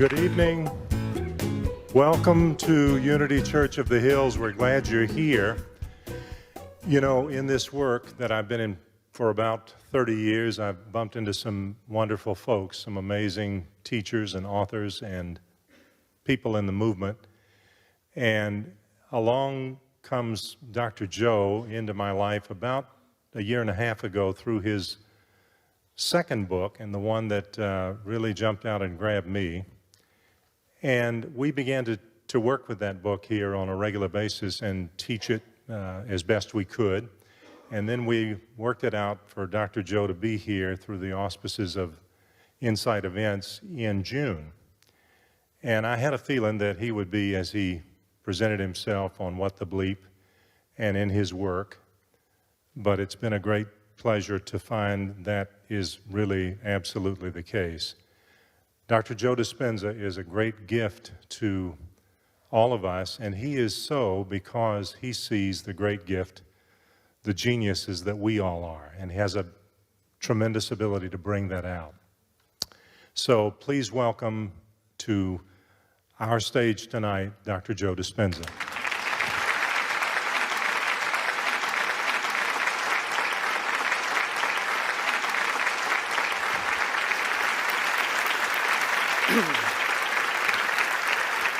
Good evening. Welcome to Unity Church of the Hills. We're glad you're here. You know, in this work that I've been in for about 30 years, I've bumped into some wonderful folks, some amazing teachers and authors and people in the movement. And along comes Dr. Joe into my life about a year and a half ago through his second book, and the one that really jumped out and grabbed me. And we began to work with that book here on a regular basis and teach it as best we could. And then we worked it out for Dr. Joe to be here through the auspices of Insight Events in June. And I had a feeling that he would be, as he presented himself on What the Bleep and in his work. But it's been a great pleasure to find that is really absolutely the case. Dr. Joe Dispenza is a great gift to all of us, and he is so because he sees the great gift, the geniuses that we all are, and has a tremendous ability to bring that out. So please welcome to our stage tonight, Dr. Joe Dispenza.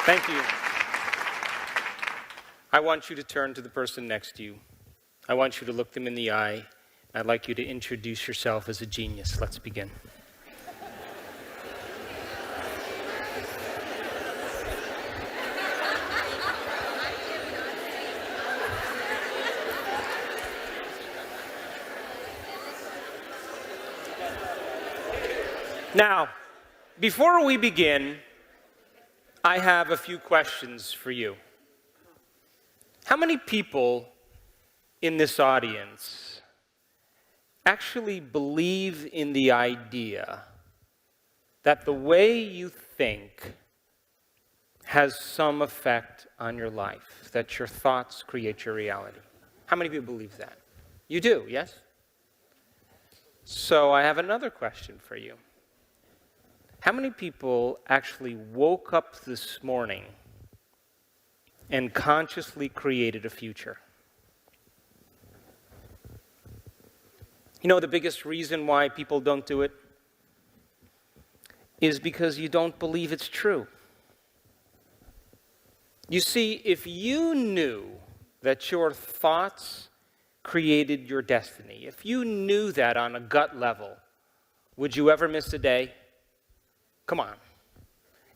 Thank you. I want you to turn to the person next to you. I want you to look them in the eye. I'd like you to introduce yourself as a genius. Let's begin. Now, before we begin, I have a few questions for you. How many people in this audience actually believe in the idea that the way you think has some effect on your life, that your thoughts create your reality? How many of you believe that? You do, yes? So I have another question for you. How many people actually woke up this morning and consciously created a future? You know, the biggest reason why people don't do it is because you don't believe it's true. You see, if you knew that your thoughts created your destiny, if you knew that on a gut level, would you ever miss a day? Come on.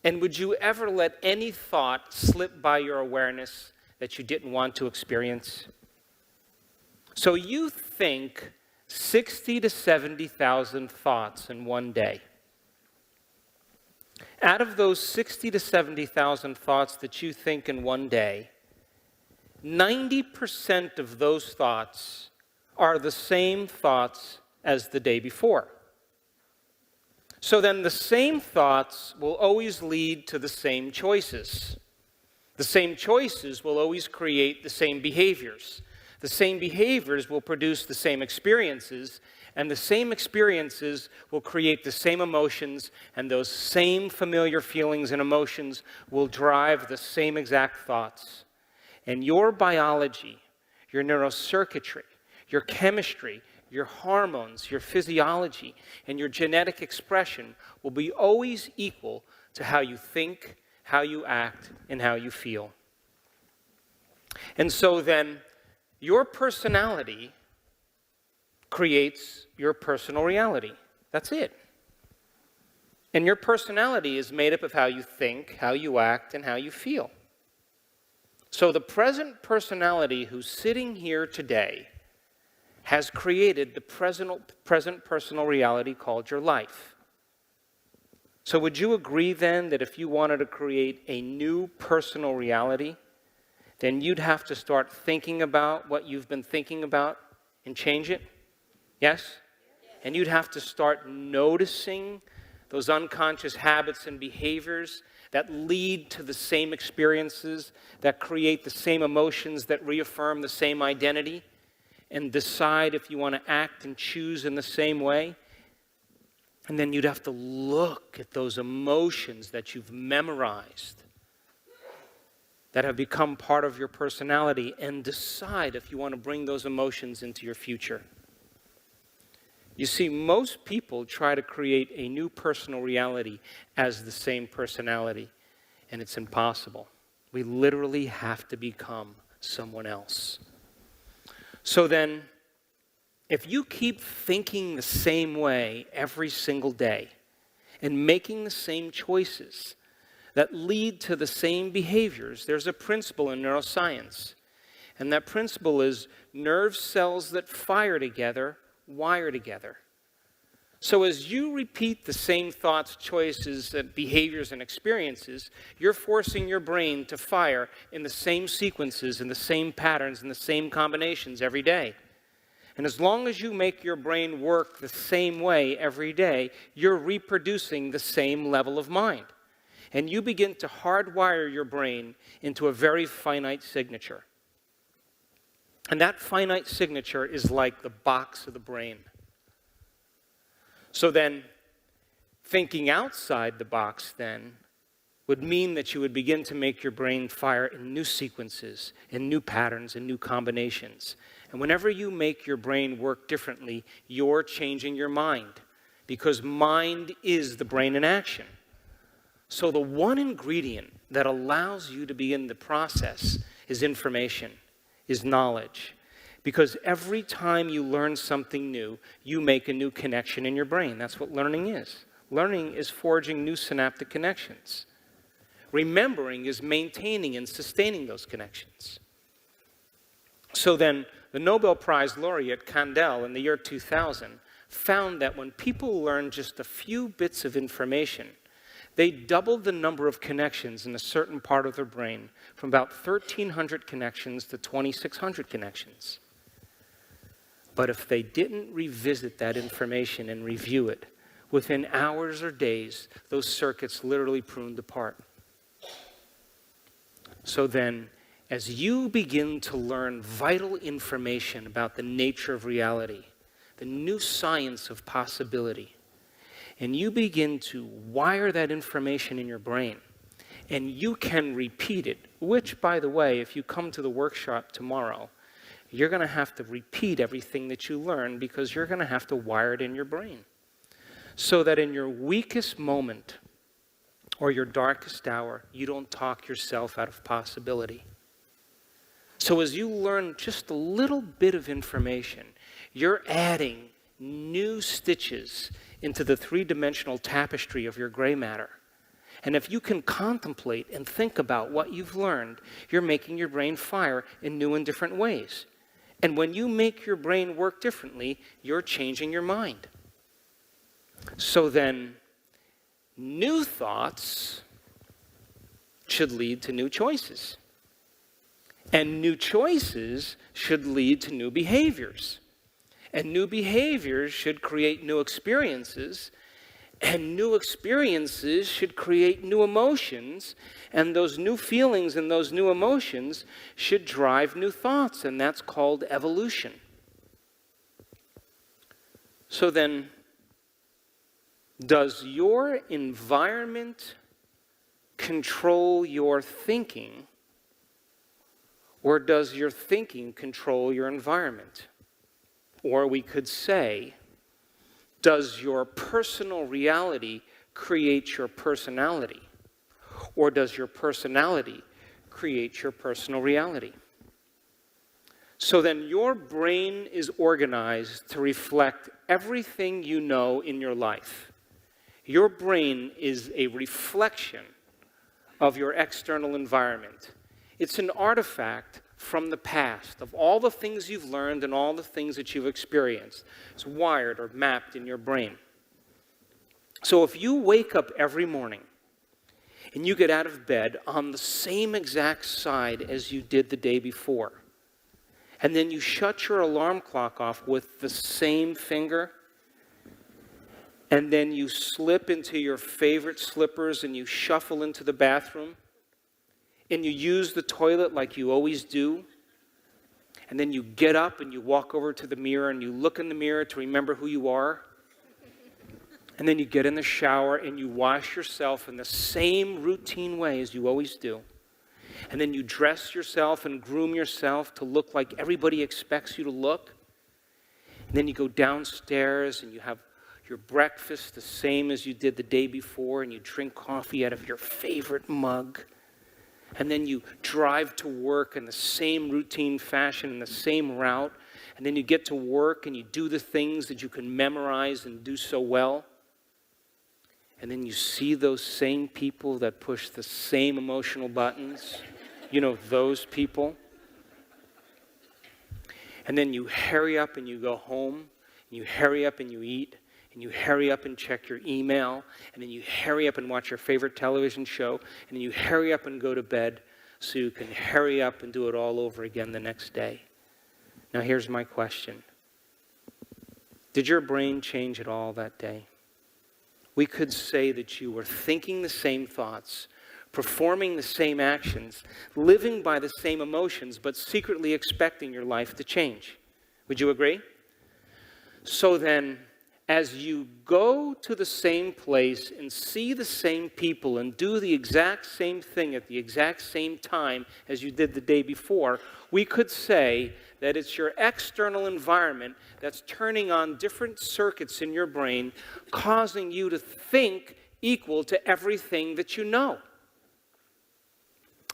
And would you ever let any thought slip by your awareness that you didn't want to experience? So you think 60 to 70,000 thoughts in one day. Out of those 60 to 70,000 thoughts that you think in one day, 90% of those thoughts are the same thoughts as the day before. So then the same thoughts will always lead to the same choices. The same choices will always create the same behaviors. The same behaviors will produce the same experiences, and the same experiences will create the same emotions, and those same familiar feelings and emotions will drive the same exact thoughts. And your biology, your neurocircuitry, your chemistry, your hormones, your physiology, and your genetic expression will be always equal to how you think, how you act, and how you feel. And so then, your personality creates your personal reality. That's it. And your personality is made up of how you think, how you act, and how you feel. So the present personality who's sitting here today has created the present personal reality called your life. So would you agree then that if you wanted to create a new personal reality, then you'd have to start thinking about what you've been thinking about and change it? Yes? And you'd have to start noticing those unconscious habits and behaviors that lead to the same experiences, that create the same emotions, that reaffirm the same identity, and decide if you want to act and choose in the same way. And then you'd have to look at those emotions that you've memorized, that have become part of your personality, and decide if you want to bring those emotions into your future. You see, most people try to create a new personal reality as the same personality, and it's impossible. We literally have to become someone else. So then, if you keep thinking the same way every single day and making the same choices that lead to the same behaviors, there's a principle in neuroscience. And that principle is nerve cells that fire together wire together. So as you repeat the same thoughts, choices, behaviors, and experiences, you're forcing your brain to fire in the same sequences, in the same patterns, in the same combinations every day. And as long as you make your brain work the same way every day, you're reproducing the same level of mind. And you begin to hardwire your brain into a very finite signature. And that finite signature is like the box of the brain. So then, thinking outside the box then would mean that you would begin to make your brain fire in new sequences, in new patterns, in new combinations. And whenever you make your brain work differently, you're changing your mind, because mind is the brain in action. So the one ingredient that allows you to begin the process is information, is knowledge. Because every time you learn something new, you make a new connection in your brain. That's what learning is. Learning is forging new synaptic connections. Remembering is maintaining and sustaining those connections. So then, the Nobel Prize laureate Kandel in the year 2000 found that when people learn just a few bits of information, they doubled the number of connections in a certain part of their brain from about 1,300 connections to 2,600 connections. But if they didn't revisit that information and review it, within hours or days, those circuits literally pruned apart. So then, as you begin to learn vital information about the nature of reality, the new science of possibility, and you begin to wire that information in your brain, and you can repeat it, which, by the way, if you come to the workshop tomorrow, you're going to have to repeat everything that you learn, because you're going to have to wire it in your brain. So that in your weakest moment or your darkest hour, you don't talk yourself out of possibility. So as you learn just a little bit of information, you're adding new stitches into the three-dimensional tapestry of your gray matter. And if you can contemplate and think about what you've learned, you're making your brain fire in new and different ways. And when you make your brain work differently, you're changing your mind. So then, new thoughts should lead to new choices. And new choices should lead to new behaviors. And new behaviors should create new experiences. And new experiences should create new emotions. And those new feelings and those new emotions should drive new thoughts. And that's called evolution. So then, does your environment control your thinking, or does your thinking control your environment? Or we could say, does your personal reality create your personality, or does your personality create your personal reality? So then your brain is organized to reflect everything you know in your life. Your brain is a reflection of your external environment. It's an artifact from the past of all the things you've learned and all the things that you've experienced. It's wired or mapped in your brain. So if you wake up every morning and you get out of bed on the same exact side as you did the day before, and then you shut your alarm clock off with the same finger, and then you slip into your favorite slippers and you shuffle into the bathroom, and you use the toilet like you always do, and then you get up and you walk over to the mirror and you look in the mirror to remember who you are, And then you get in the shower and you wash yourself in the same routine way as you always do. And then you dress yourself and groom yourself to look like everybody expects you to look. And then you go downstairs and you have your breakfast the same as you did the day before, and you drink coffee out of your favorite mug. And then you drive to work in the same routine fashion, in the same route. And then you get to work and you do the things that you can memorize and do so well. And then you see those same people that push the same emotional buttons. You know, those people. And then you hurry up and you go home. And you hurry up and you eat. And you hurry up and check your email. And then you hurry up and watch your favorite television show. And then you hurry up and go to bed so you can hurry up and do it all over again the next day. Now here's my question. Did your brain change at all that day? We could say that you were thinking the same thoughts, performing the same actions, living by the same emotions, but secretly expecting your life to change. Would you agree? So then, as you go to the same place and see the same people and do the exact same thing at the exact same time as you did the day before, we could say that it's your external environment that's turning on different circuits in your brain, causing you to think equal to everything that you know.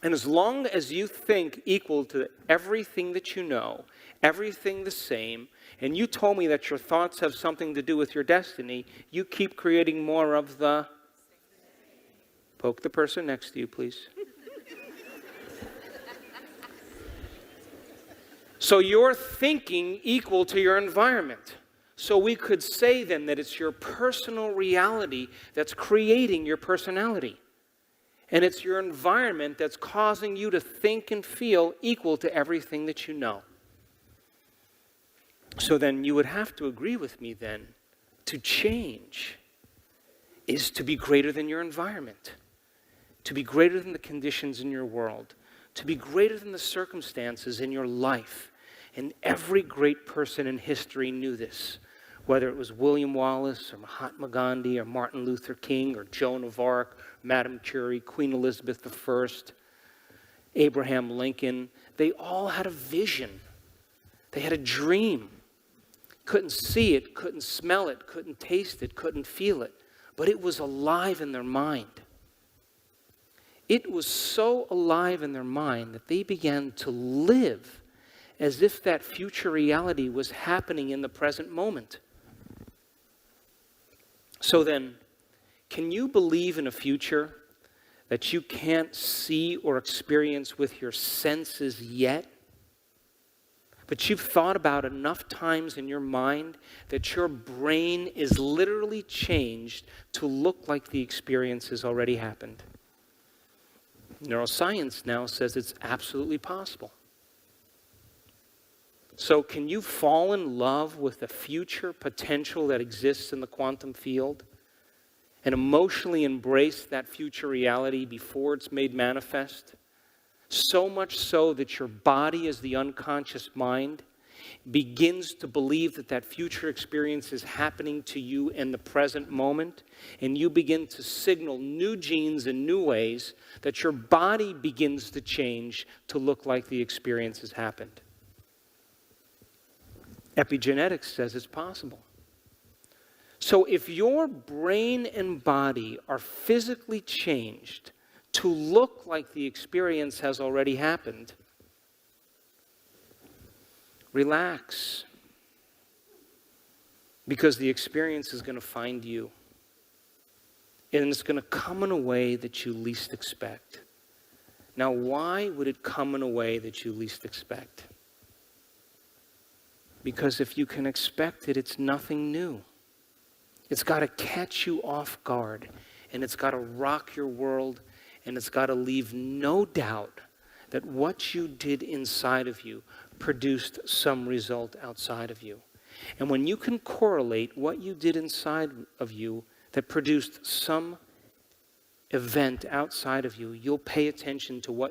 And as long as you think equal to everything that you know, everything the same, and you told me that your thoughts have something to do with your destiny, you keep creating more of the... Poke the person next to you, please. So you're thinking equal to your environment. So we could say then that it's your personal reality that's creating your personality. And it's your environment that's causing you to think and feel equal to everything that you know. So then you would have to agree with me then, to change is to be greater than your environment, to be greater than the conditions in your world, to be greater than the circumstances in your life. And every great person in history knew this, whether it was William Wallace or Mahatma Gandhi or Martin Luther King or Joan of Arc, Madame Curie, Queen Elizabeth I, Abraham Lincoln. They all had a vision. They had a dream. Couldn't see it, couldn't smell it, couldn't taste it, couldn't feel it. But it was alive in their mind. It was so alive in their mind that they began to live as if that future reality was happening in the present moment. So then, can you believe in a future that you can't see or experience with your senses yet? But you've thought about enough times in your mind that your brain is literally changed to look like the experience has already happened. Neuroscience now says it's absolutely possible. So can you fall in love with the future potential that exists in the quantum field and emotionally embrace that future reality before it's made manifest? So much so that your body, as the unconscious mind, begins to believe that that future experience is happening to you in the present moment, and you begin to signal new genes in new ways that your body begins to change to look like the experience has happened. Epigenetics says it's possible. So if your brain and body are physically changed to look like the experience has already happened, relax. Because the experience is going to find you. And it's going to come in a way that you least expect. Now, why would it come in a way that you least expect? Because if you can expect it, it's nothing new. It's got to catch you off guard. And it's got to rock your world. And it's got to leave no doubt that what you did inside of you produced some result outside of you. And when you can correlate what you did inside of you that produced some event outside of you, you'll pay attention to what